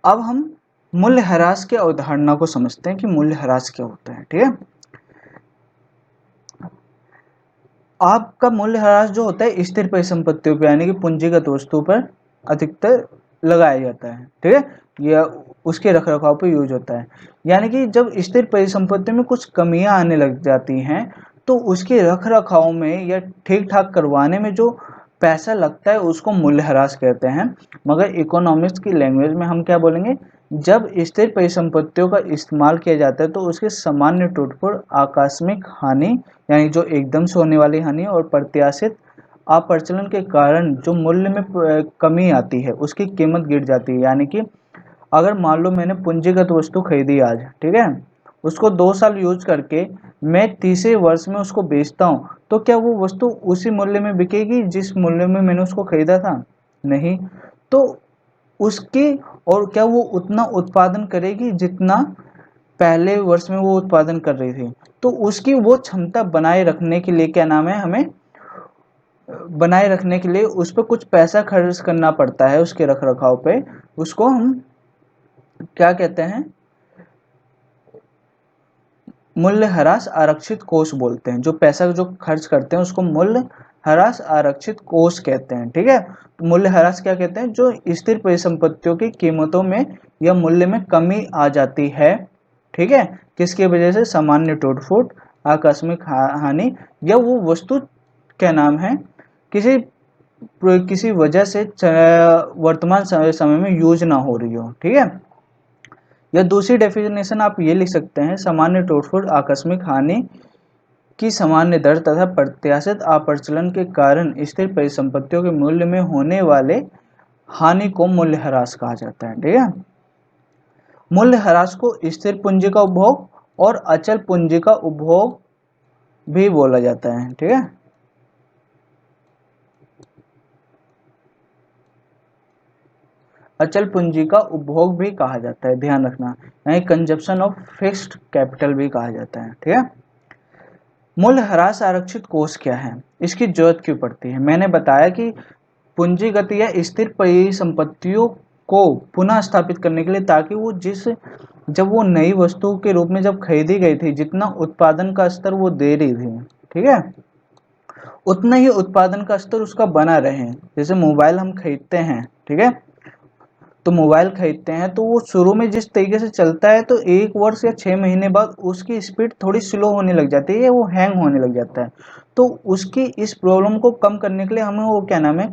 अब हम मूल्यह्रास की अवधारणा को समझते हैं कि मूल्यह्रास क्या होता है। ठीक है, आपका मूल्यह्रास जो होता है स्थिर परिसंपत्तियों पर यानी कि पूंजीगत वस्तु पर अधिकतर लगाया जाता है। ठीक है, या उसके रखरखाव पर यूज होता है। यानी कि जब स्थिर परिसंपत्तियों में कुछ कमियां आने लग जाती हैं तो उसके रखरखाव में या ठीक ठाक करवाने में जो पैसा लगता है उसको मूल्यह्रास कहते हैं। मगर इकोनॉमिक्स की लैंग्वेज में हम क्या बोलेंगे, जब स्थिर परिसंपत्तियों का इस्तेमाल किया जाता है तो उसके सामान्य टूट-फूट, आकस्मिक हानि यानी जो एकदम से होने वाली हानि और प्रत्याशित अप्रचलन के कारण जो मूल्य में कमी आती है, उसकी कीमत गिर जाती है। यानी कि अगर मान लो मैंने पूंजीगत वस्तु खरीदी आज, ठीक है, उसको 2 साल यूज करके मैं तीसरे वर्ष में उसको बेचता हूँ, तो क्या वो वस्तु उसी मूल्य में बिकेगी जिस मूल्य में मैंने उसको खरीदा था? नहीं। तो उसकी और क्या वो उतना उत्पादन करेगी जितना पहले वर्ष में वो उत्पादन कर रही थी? तो उसकी वो क्षमता बनाए रखने के लिए क्या नाम है, हमें बनाए रखने के लिए उस पर कुछ पैसा खर्च करना पड़ता है उसके रखरखाव पे। उसको हम क्या कहते हैं, मूल्यह्रास आरक्षित कोष बोलते हैं। जो पैसा जो खर्च करते हैं उसको मूल्यह्रास आरक्षित कोष कहते हैं। ठीक है, तो मूल्यह्रास क्या कहते हैं, जो स्थिर परिसंपत्तियों की कीमतों में या मूल्य में कमी आ जाती है। ठीक है, किसकी वजह से? सामान्य टूट-फूट, आकस्मिक हानि, या वो वस्तु क्या नाम है, किसी किसी वजह से वर्तमान समय में यूज ना हो रही हो। ठीक है, या दूसरी डेफिनेशन आप ये लिख सकते हैं, सामान्य टूट-फूट, आकस्मिक हानि की सामान्य दर तथा प्रत्याशित अप्रचलन के कारण स्थिर परिसंपत्तियों के मूल्य में होने वाले हानि को मूल्यह्रास कहा जाता है। ठीक है, मूल्यह्रास को स्थिर पूंजी का उपभोग और अचल पूंजी का उपभोग भी बोला जाता है। ठीक है, अचल पूंजी का उपभोग भी कहा जाता है, ध्यान रखना, यानी कंजप्शन ऑफ फिक्स्ड कैपिटल भी कहा जाता है। ठीक है, मूल्यह्रास आरक्षित कोष क्या है, इसकी जरूरत क्यों पड़ती है? मैंने बताया कि पूंजीगत या स्थिर परिसंपत्तियों को पुनः स्थापित करने के लिए, ताकि वो जब वो नई वस्तु के रूप में जब खरीदी गई थी, जितना उत्पादन का स्तर वो दे रही थी, ठीक है, उतना ही उत्पादन का स्तर उसका बना रहे। जैसे मोबाइल हम खरीदते हैं, ठीक है, तो मोबाइल खरीदते हैं तो वो शुरू में जिस तरीके से चलता है तो 1 वर्ष या 6 महीने बाद उसकी स्पीड थोड़ी स्लो होने लग जाती है, वो हैंग होने लग जाता है। तो उसकी इस प्रॉब्लम को कम करने के लिए हमें वो क्या नाम है,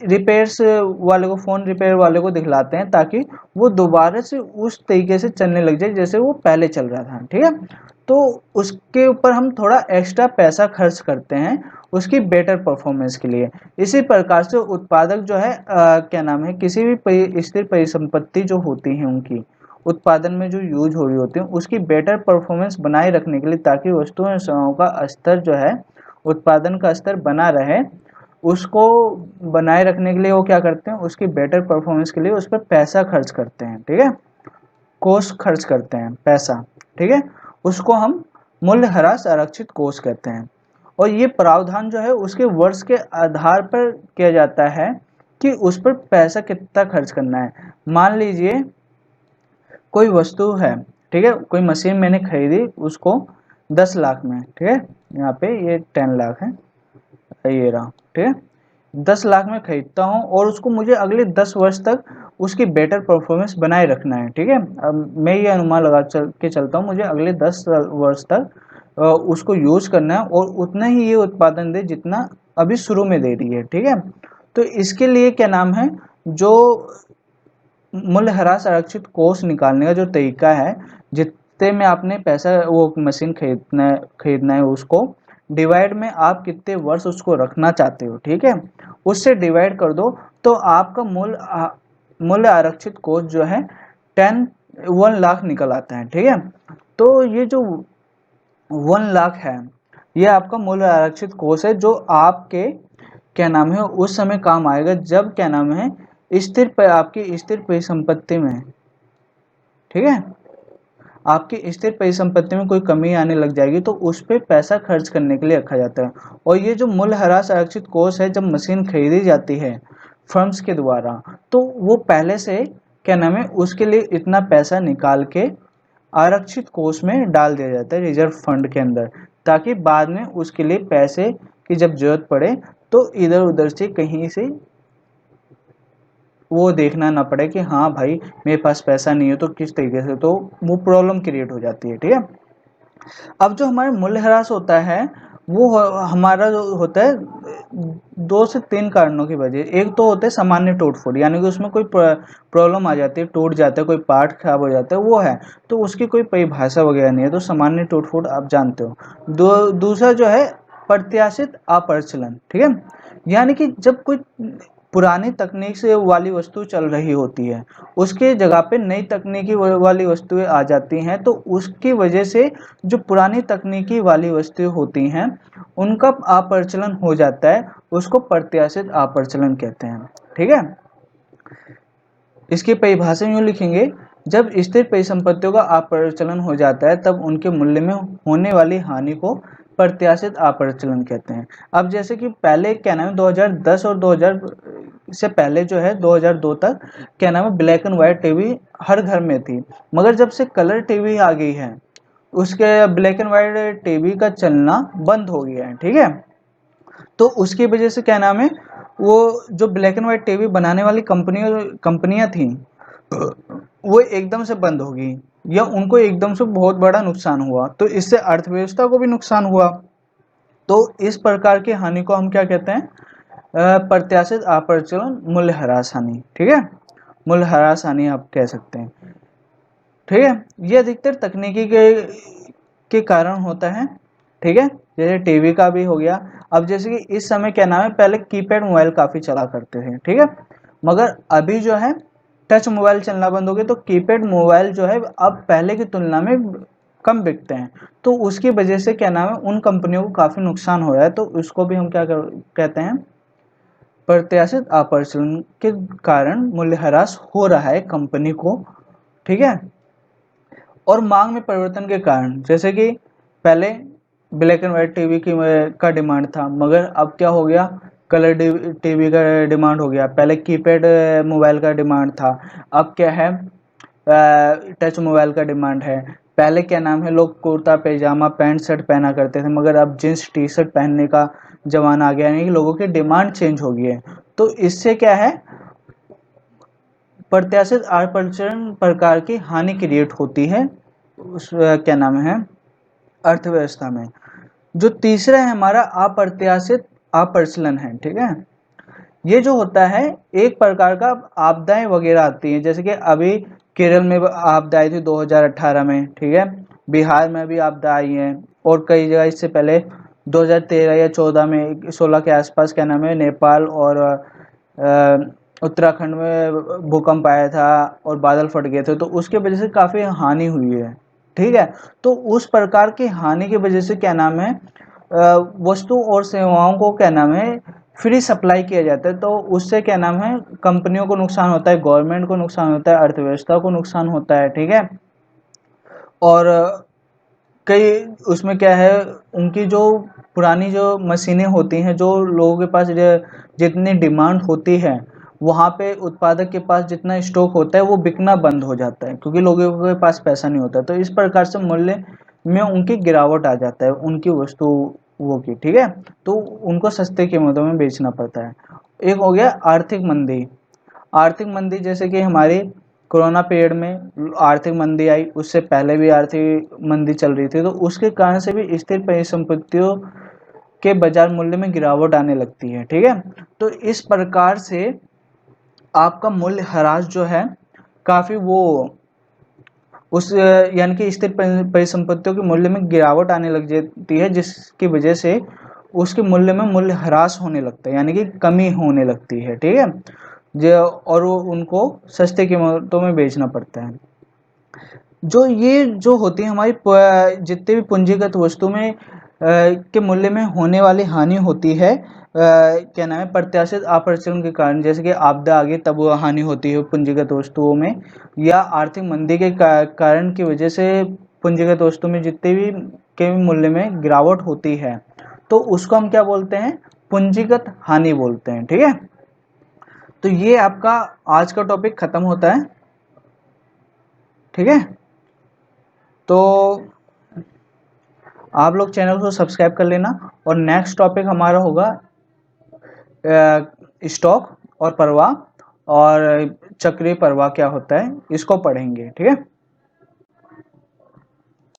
रिपेयर्स वाले को, फ़ोन रिपेयर वाले को दिखलाते हैं, ताकि वो दोबारा से उस तरीके से चलने लग जाए जैसे वो पहले चल रहा था। ठीक है, तो उसके ऊपर हम थोड़ा एक्स्ट्रा पैसा खर्च करते हैं उसकी बेटर परफॉर्मेंस के लिए। इसी प्रकार से उत्पादक जो है क्या नाम है, किसी भी स्थिर परिसंपत्ति जो होती है उनकी उत्पादन में जो यूज हो रही होती है उसकी बेटर परफॉर्मेंस बनाए रखने के लिए, ताकि वस्तुओं और सेवाओं का स्तर जो है, उत्पादन का स्तर बना रहे, उसको बनाए रखने के लिए वो क्या करते हैं, उसकी बेटर परफॉर्मेंस के लिए उस पर पैसा खर्च करते हैं। ठीक है, कोष खर्च करते हैं, पैसा। ठीक है, उसको हम मूल्यह्रास आरक्षित कोष कहते हैं। और ये प्रावधान जो है उसके वर्ष के आधार पर किया जाता है कि उस पर पैसा कितना खर्च करना है। मान लीजिए कोई वस्तु है, ठीक है, कोई मशीन मैंने खरीदी उसको 10 लाख में, ठीक है, यहाँ पे ये 10 लाख है, ये रहा। ठीक है, 10 लाख में खरीदता हूँ और उसको मुझे अगले 10 वर्ष तक उसकी बेटर परफॉर्मेंस बनाए रखना है। ठीक है, अब मैं ये अनुमान लगा के चलता हूँ मुझे अगले 10 वर्ष तक उसको यूज करना है और उतना ही ये उत्पादन दे जितना अभी शुरू में दे रही है। ठीक है, तो इसके लिए क्या नाम है, जो मूल्यह्रास आरक्षित कोष निकालने का जो तरीका है, जितने में आपने पैसा वो मशीन खरीदना है उसको डिवाइड में आप कितने वर्ष उसको रखना चाहते हो, ठीक है, उससे डिवाइड कर दो तो आपका मूल्य आरक्षित कोष जो है 1 लाख निकल आता है। ठीक है, तो ये जो 1 लाख है ये आपका मूल्य आरक्षित कोष है, जो आपके क्या नाम है उस समय काम आएगा जब क्या नाम है आपकी स्थिर परिसंपत्ति में, ठीक है, आपकी स्थिर परिसंपत्ति में कोई कमी आने लग जाएगी तो उस पे पैसा खर्च करने के लिए रखा जाता है। और ये जो मूल्यह्रास आरक्षित कोष है, जब मशीन खरीदी जाती है फर्म्स के द्वारा, तो वो पहले से क्या नाम है उसके लिए इतना पैसा निकाल के आरक्षित कोष में डाल दिया जाता है रिजर्व फंड के अंदर, ताकि बाद में उसके लिए पैसे की जब जरूरत पड़े तो इधर उधर से कहीं से वो देखना ना पड़े कि हाँ भाई मेरे पास पैसा नहीं है तो किस तरीके से, तो वो प्रॉब्लम क्रिएट हो जाती है। ठीक है, अब जो हमारे मूल्यह्रास होता है वो हमारा जो होता है 2 से 3 कारणों की वजह। एक तो होते हैं सामान्य टूट फूट, यानी कि उसमें कोई प्रॉब्लम आ जाती है, टूट जाता है, कोई पार्ट खराब हो जाता है, वो है, तो उसकी कोई परिभाषा वगैरह नहीं है, तो सामान्य टूट फूट आप जानते हो। दूसरा जो है प्रत्याशित अप्रचलन। ठीक है, यानी कि जब कोई पुरानी तकनीक से वाली वस्तु चल रही होती है, उसके जगह पे नई तकनीकी वाली वस्तुएं आ जाती हैं, तो उसकी वजह से जो पुरानी तकनीकी वाली वस्तुएं होती हैं उनका अप्रचलन हो जाता है, उसको प्रत्याशित अप्रचलन कहते हैं। ठीक है, इसकी परिभाषा यूं लिखेंगे, जब स्थिर परिसंपत्तियों का अप्रचलन हो जाता है तब उनके मूल्य में होने वाली हानि को प्रत्याशित अप्रचलन कहते हैं। अब जैसे कि पहले क्या नाम है 2010 और 2000 से पहले जो है 2002 तक क्या नाम है ब्लैक एंड व्हाइट टीवी हर घर में थी, मगर जब से कलर टीवी आ गई है उसके ब्लैक एंड व्हाइट टीवी का चलना बंद हो गया है। ठीक है, तो उसकी वजह से क्या नाम है वो जो ब्लैक एंड व्हाइट टीवी बनाने वाली कंपनियां थी वो एकदम से बंद हो गई, या उनको एकदम से बहुत बड़ा नुकसान हुआ, तो इससे अर्थव्यवस्था को भी नुकसान हुआ। तो इस प्रकार की हानि को हम क्या कहते हैं, प्रत्याशित अप्रचलन मूल्यह्रास हानि। ठीक है, मूल्यह्रास हानि आप कह सकते हैं। ठीक है, ये अधिकतर तकनीकी के कारण होता है। ठीक है, जैसे टीवी का भी हो गया। अब जैसे कि इस समय क्या नाम है, पहले कीपैड मोबाइल काफी चला करते थे। ठीक है, मगर अभी जो है टच मोबाइल चलना बंद हो गए, तो कीपैड मोबाइल जो है अब पहले की तुलना में कम बिकते हैं, तो उसकी वजह से क्या नाम है उन कंपनियों को काफी नुकसान हो रहा है, तो उसको भी हम कहते हैं प्रत्याशित अप्रचलन के कारण मूल्यह्रास हो रहा है कंपनी को। ठीक है, और मांग में परिवर्तन के कारण, जैसे कि पहले ब्लैक एंड व्हाइट टीवी का डिमांड था, मगर अब क्या हो गया कलर टीवी का डिमांड हो गया। पहले कीपैड मोबाइल का डिमांड था, अब क्या है टच मोबाइल का डिमांड है। पहले क्या नाम है लोग कुर्ता पैजामा पैंट शर्ट पहना करते थे, मगर अब जींस टी शर्ट पहनने का जमाना आ गया, यानी कि लोगों की डिमांड चेंज हो गई है। तो इससे क्या है प्रत्याशित अप्रचलन प्रकार की हानि क्रिएट होती है उस क्या नाम है अर्थव्यवस्था में। जो तीसरा है हमारा अप्रत्याशित अप्रचलन है। ठीक है, ये जो होता है एक प्रकार का आपदाएं वगैरह आती हैं, जैसे कि अभी केरल में आपदा आई थी 2018 में। ठीक है, बिहार में भी आपदा आई है, और कई जगह इससे पहले 2013 या 14 में 16 के आसपास क्या नाम है नेपाल और उत्तराखंड में भूकंप आया था और बादल फट गए थे, तो उसके वजह से काफी हानि हुई है। ठीक है, तो उस प्रकार की हानि की वजह से क्या नाम है वस्तु और सेवाओं को क्या नाम है फ्री सप्लाई किया जाता है, तो उससे क्या नाम है कंपनियों को नुकसान होता है, गवर्नमेंट को नुकसान होता है, अर्थव्यवस्था को नुकसान होता है। ठीक है, और कई उसमें क्या है उनकी जो पुरानी जो मशीनें होती हैं, जो लोगों के पास जितनी डिमांड होती है वहाँ पे उत्पादक के पास जितना स्टॉक होता है वो बिकना बंद हो जाता है, क्योंकि लोगों के पास पैसा नहीं होता, तो इस प्रकार से मूल्य में उनकी गिरावट आ जाता है उनकी वस्तुओं की। ठीक है, तो उनको सस्ते कीमतों में बेचना पड़ता है। एक हो गया आर्थिक मंदी। आर्थिक मंदी जैसे कि हमारी कोरोना पीरियड में आर्थिक मंदी आई, उससे पहले भी आर्थिक मंदी चल रही थी, तो उसके कारण से भी स्थिर परिसंपत्तियों के बाजार मूल्य में गिरावट आने लगती है। ठीक है, तो इस प्रकार से आपका मूल्य ह्रास जो है काफी वो उस यानी कि स्थिर परिसंपत्तियों के मूल्य में गिरावट आने लग जाती है, जिसकी वजह से उसके मूल्य में मूल्य ह्रास होने लगता है, यानी कि कमी होने लगती है। ठीक है, जो और वो उनको सस्ते कीमतों में बेचना पड़ता है। जो ये जो होती है हमारी जितने भी पूंजीगत वस्तु में के मूल्य में होने वाली हानि होती है क्या नाम है प्रत्याशित अप्रचलन के कारण, जैसे कि आपदा आ गई तब वो हानि होती है पूंजीगत वस्तुओं में, या आर्थिक मंदी के कारण की वजह से पूंजीगत वस्तु में जितने भी के मूल्य में गिरावट होती है, तो उसको हम क्या बोलते हैं पूंजीगत हानि बोलते हैं। ठीक है, तो ये आपका आज का टॉपिक खत्म होता है, ठीक है। तो आप लोग चैनल को सब्सक्राइब कर लेना, और नेक्स्ट टॉपिक हमारा होगा स्टॉक और प्रवाह, और चक्रीय प्रवाह क्या होता है, इसको पढ़ेंगे, ठीक है।